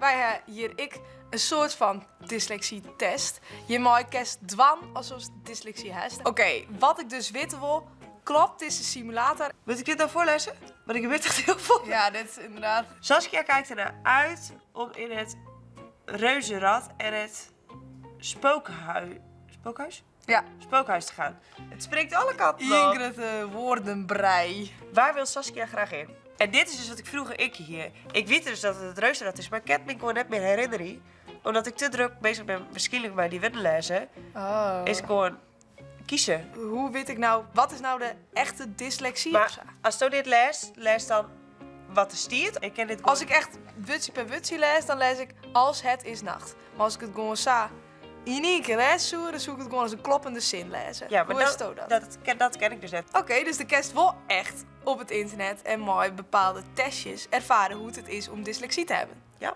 wij hebben hier een soort van dyslexie-test. Je mag kerst dwan alsof je dyslexie hebt. Oké, wat ik dus weten wil, klopt is de simulator. Moet ik dit nou voorlezen? Want ik weet echt heel veel. Ja, dit is inderdaad... Saskia kijkt ernaar uit om in het reuzenrad en het spookhuis te gaan. Het spreekt alle kanten op. Ingrid woordenbrei. Waar wil Saskia graag in? En dit is dus wat ik vroeger hier. Ik weet dus dat het het reuzenrad is, maar ik heb me gewoon net meer herinnering. Omdat ik te druk bezig ben waarschijnlijk bij die willen lezen. Oh. Is ik gewoon kiezen. Hoe weet ik nou, wat is nou de echte dyslexie? Maar als je dit lees dan wat er stiert. Ik ken dit gewoon. Als ik echt wutsie per wutsie lees, dan lees ik als het is nacht. Maar als ik het gewoon in één keer lees, dan zoek ik het gewoon als een kloppende zin lezen. Ja, maar hoe is dat? dat ken ik dus net. Oké, dus de kerst wel echt op het internet en mooi bepaalde testjes ervaren hoe het is om dyslexie te hebben.